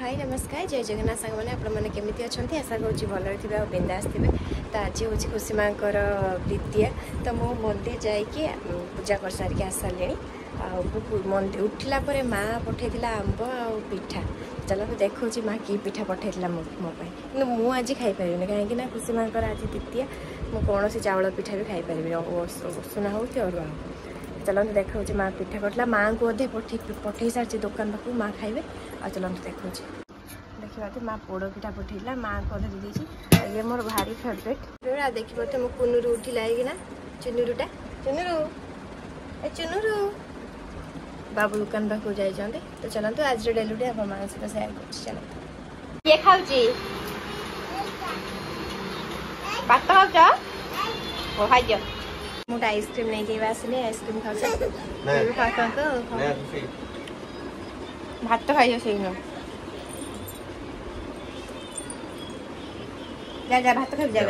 हाय नमस्कार जय जगन्नाथ सांग मैंने आपमती अच्छा आशा करुँच भल थे और बिंदास थे तो आज हूँ खुशी माँ द्वितीय तो मु मंदिर जाकि पूजा कर सारिक आस सारे मंदिर उठला माँ पठेला आंब आ पिठा चलो देखा माँ कि पिठा पठेला मोपाई कि मुझे खाईपारे कहीं खुशी माँ आज द्वितीय मुझे कौन चाउल पिठा भी खाईपारि उषुना हो कि अरुआ हो चलते देखा माँ पिठा करला माँ को अधे पठे सारी दुकान पाक माँ खाइबे आ चलते देखा देखिए माँ पोड़ पिठा पठेला माँ को अधे दीदी ये मोर भारी फेवरेट देखिए मो कुनुरु उठिला ना चुनुरुटा चुनुरु ए चुनुरु बाबू दुकान पाक जाइए तो चलते आज डेली आप माँ सहित सेयार कर चलते ये खाऊची भात खाऊ खाई मोटा आइसक्रीम नहीं के आसली आइसक्रीम खा भात खाई से जा जा भात खाई जा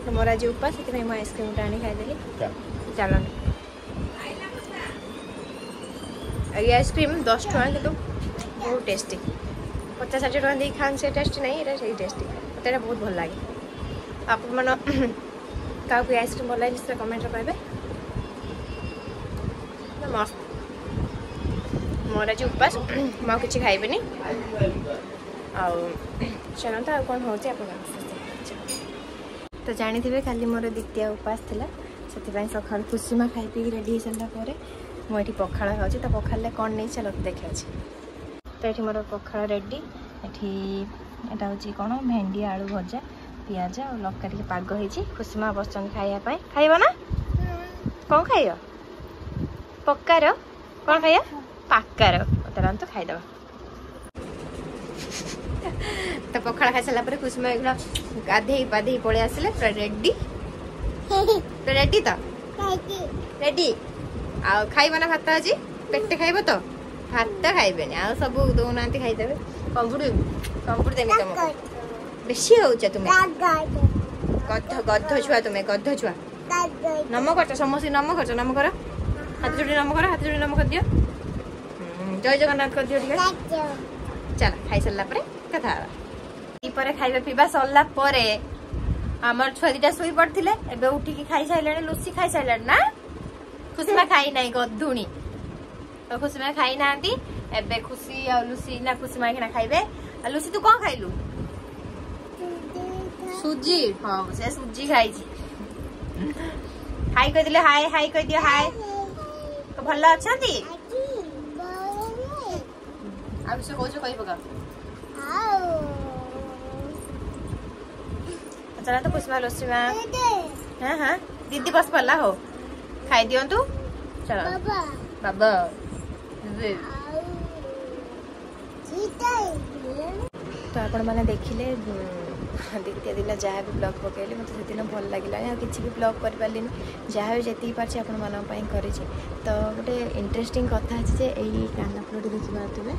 तो मोर आज उपास से मुझे आइसक्रीम टाणी खाईदेली चल ये आइसक्रीम 10 टका कि बहुत टेस्टी 50-60 टका दी खान से टेस्टी नहीं ये सही टेस्टी मत बहुत भल लगे आप क्या आइसक्रीम भल लगे कमेंट कहे मस्त मोर आज उपास मैं किसी खाइबी चलता आ कौन हो तो जानी थे खाली मोर द्वितीय उपास थिला से सका खुशी माँ खाई पी रेडी हो सारापर मुझे पखाड़ खाऊँ तो पखाड़े कौन नहीं चलो देखा तो ये मोर पखाड़ रेडी एटा हूँ कौन भेंडी आलू भजा पियाज और लंका टे पाग हो खुशी माँ बस खायापी खाइब ना कौन खाइब पक्कार कौन खाइब पाकार चलते तो खाईद तो पखाड़ खाई सारा खुशी माँ गाधे पाधे पलि आसिले पूरा रेडी रेडी तो रेडी आ खाइब ना भात आज पेटे खाइब तो भात खाइबे आ सब दौना खाईदे कंपुड़ देमी तुमको बेसी हो तुम्हें गध छुआ तुम्हें गध छुआ नम कर समस्त नम कर नम कर हाथ जोड़ी नम कर हाथ जोड़ी नम कर दियो जय जगन्नाथ कर दियो चल खाई सारा कथा दीपर खाଇବା पीवा सरला आमर छुआ दीटा शोई पड़ते एबे उठिकी खाई सारे लुसी खाई सारे ना खुशी खाई ना गधुणी तो खुशी माँ खाई ना एबे खुशी आ लुसी ना खुशी माँ खाइबे लुसी तू कौन खाइलु सुजी हाँ से सुजी खाई हाई कह दिले हाय हाय कह दियो हाय तो भल अच्छा आ से कौच कह पका चला तो खुशी लुसी माँ हाँ हाँ दीदी बस पड़ा हो खाई दिंतु चलो बाबा तो आपण मैंने देखिले द्वितीय दिन जहाँ भी ब्लॉग पकड़े मतलब से दिन भल लगे किसी भी ब्लॉग कर पारे जहाँ भी जी पार्टी आपण मानी कर तो गोटे इंटरेस्टिंग कथा अच्छे यही कानफुलटी देखी पारे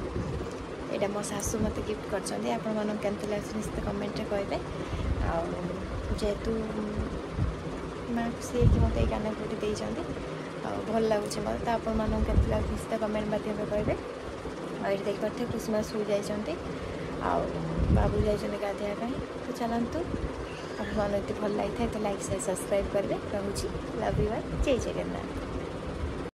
यहाँ मो सासू मत गिफ्ट कर कमेंट कहे जेहेतु माँ खुशी मत कानफुलटी देती भल लगुच मत तो आप कमेंट माध्यम कहे और ये देख पारे खुशी माँ शुई जाती बाबू जाइए गाधेवाई तो चलतु आप मन भल लगी था तो लाइक शेयर सब्सक्राइब करेंगे रोचे लव यू जय जगन्नाथ।